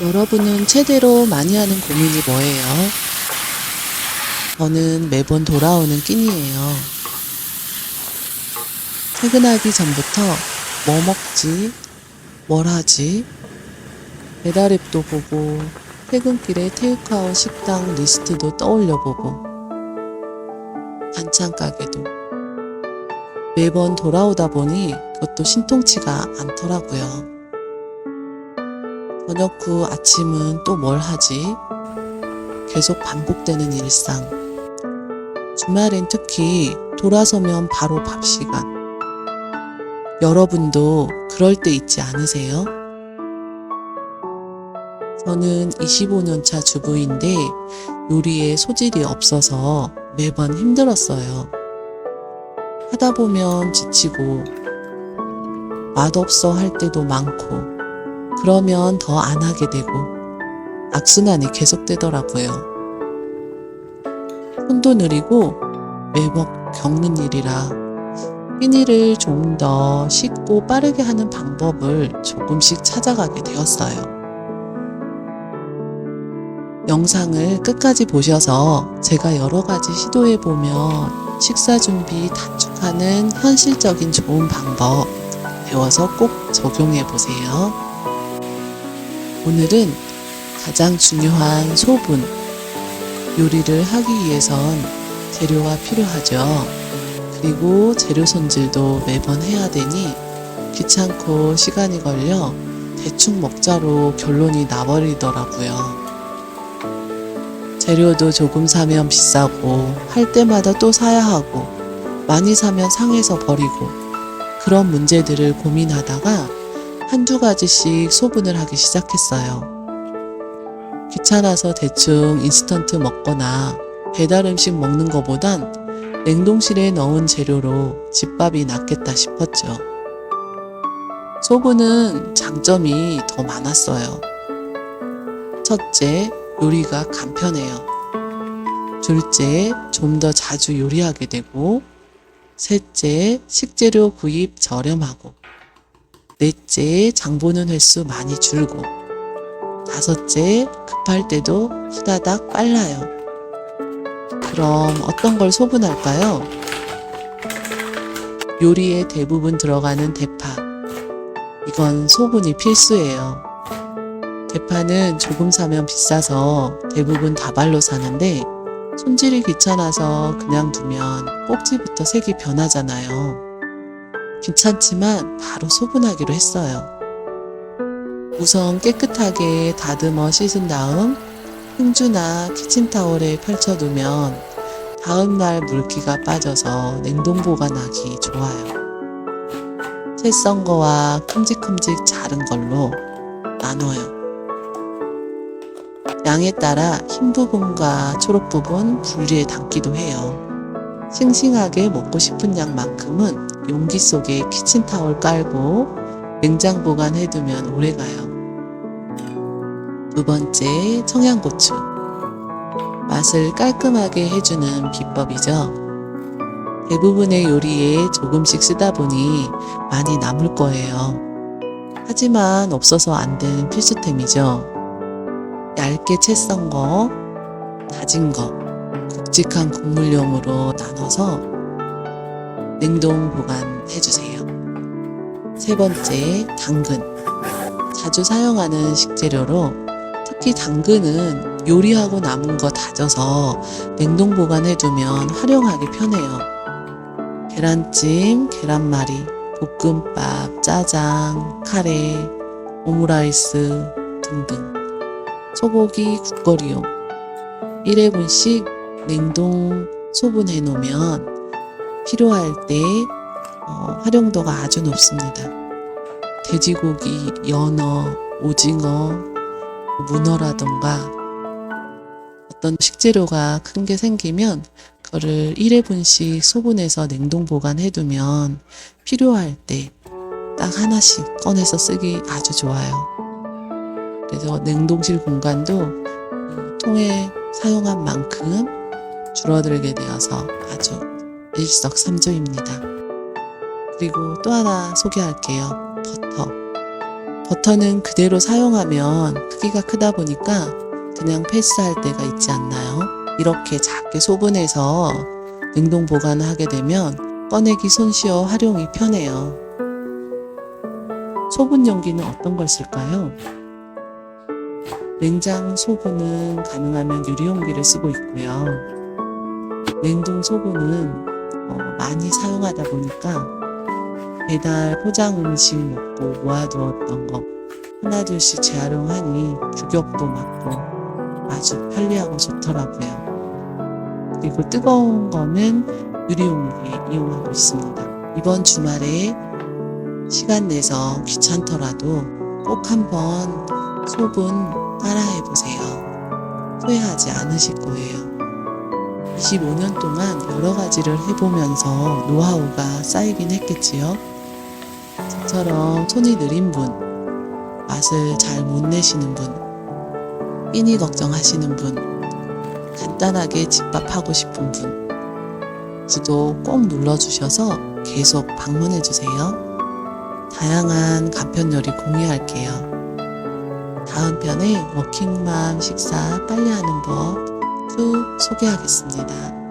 여러분은 최대로 많이 하는 고민이 뭐예요? 저는 매번 돌아오는 끼니예요. 퇴근하기 전부터 뭐 먹지? 뭘 하지? 배달앱도 보고 퇴근길에 테이크아웃 식당 리스트도 떠올려보고 반찬 가게도 매번 돌아오다 보니 그것도 신통치가 않더라고요. 저녁 후 아침은 또 뭘 하지? 계속 반복되는 일상. 주말엔 특히 돌아서면 바로 밥 시간. 여러분도 그럴 때 있지 않으세요? 저는 25년 차 주부인데 요리에 소질이 없어서 매번 힘들었어요. 하다 보면 지치고 맛없어 할 때도 많고 그러면 더 안 하게 되고 악순환이 계속되더라고요. 손도 느리고 매번 겪는 일이라 끼니를 좀 더 쉽고 빠르게 하는 방법을 조금씩 찾아가게 되었어요. 영상을 끝까지 보셔서 제가 여러 가지 시도해보면 식사 준비 단축하는 현실적인 좋은 방법 배워서 꼭 적용해보세요. 오늘은 가장 중요한 소분, 요리를 하기 위해선 재료가 필요하죠. 그리고 재료 손질도 매번 해야 되니 귀찮고 시간이 걸려 대충 먹자로 결론이 나버리더라고요. 재료도 조금 사면 비싸고 할 때마다 또 사야 하고 많이 사면 상해서 버리고 그런 문제들을 고민하다가 한두 가지씩 소분을 하기 시작했어요. 귀찮아서 대충 인스턴트 먹거나 배달 음식 먹는 것보단 냉동실에 넣은 재료로 집밥이 낫겠다 싶었죠. 소분은 장점이 더 많았어요. 첫째, 요리가 간편해요. 둘째, 좀 더 자주 요리하게 되고 셋째, 식재료 구입 저렴하고 넷째, 장 보는 횟수 많이 줄고 다섯째, 급할 때도 후다닥 빨라요. 그럼 어떤 걸 소분할까요? 요리에 대부분 들어가는 대파. 이건 소분이 필수예요. 대파는 조금 사면 비싸서 대부분 다발로 사는데 손질이 귀찮아서 그냥 두면 꼭지부터 색이 변하잖아요. 귀찮지만 바로 소분하기로 했어요. 우선 깨끗하게 다듬어 씻은 다음 행주나 키친타올에 펼쳐두면 다음날 물기가 빠져서 냉동 보관하기 좋아요. 채 썬 거와 큼직큼직 자른 걸로 나눠요. 양에 따라 흰 부분과 초록 부분 분리해 담기도 해요. 싱싱하게 먹고 싶은 양만큼은 용기 속에 키친타올 깔고 냉장 보관해두면 오래가요. 두 번째, 청양고추. 맛을 깔끔하게 해주는 비법이죠. 대부분의 요리에 조금씩 쓰다 보니 많이 남을 거예요. 하지만 없어서 안 되는 필수템이죠. 얇게 채 썬 거, 다진 거, 굵직한 국물용으로 나눠서 냉동 보관해주세요. 세 번째, 당근. 자주 사용하는 식재료로 특히 당근은 요리하고 남은 거 다져서 냉동 보관해두면 활용하기 편해요. 계란찜, 계란말이, 볶음밥, 짜장, 카레, 오므라이스 등등 소고기 국거리용 1회분씩 냉동 소분해 놓으면 필요할 때 활용도가 아주 높습니다. 돼지고기, 연어, 오징어, 문어라던가 어떤 식재료가 큰 게 생기면 그거를 1회분씩 소분해서 냉동 보관해두면 필요할 때 딱 하나씩 꺼내서 쓰기 아주 좋아요. 그래서 냉동실 공간도 통에 사용한 만큼 줄어들게 되어서 아주 일석삼조입니다. 그리고 또 하나 소개할게요. 버터. 버터는 그대로 사용하면 크기가 크다 보니까 그냥 패스할 때가 있지 않나요? 이렇게 작게 소분해서 냉동 보관을 하게 되면 꺼내기 손쉬워 활용이 편해요. 소분 용기는 어떤 걸 쓸까요? 냉장 소분은 가능하면 유리 용기를 쓰고 있고요. 냉동 소분은 많이 사용하다 보니까 배달 포장 음식 먹고 모아두었던 거 하나둘씩 재활용하니 규격도 맞고 아주 편리하고 좋더라고요. 그리고 뜨거운 거는 유리용기에 이용하고 있습니다. 이번 주말에 시간 내서 귀찮더라도 꼭 한번 소분 따라해보세요. 후회하지 않으실 거예요. 25년 동안 여러 가지를 해보면서 노하우가 쌓이긴 했겠지요. 저처럼 손이 느린 분, 맛을 잘 못 내시는 분, 끼니 걱정하시는 분, 간단하게 집밥하고 싶은 분, 구독 꼭 눌러주셔서 계속 방문해주세요. 다양한 간편 요리 공유할게요. 다음 편에 워킹맘 식사 빨리 하는 법 쭉 소개하겠습니다.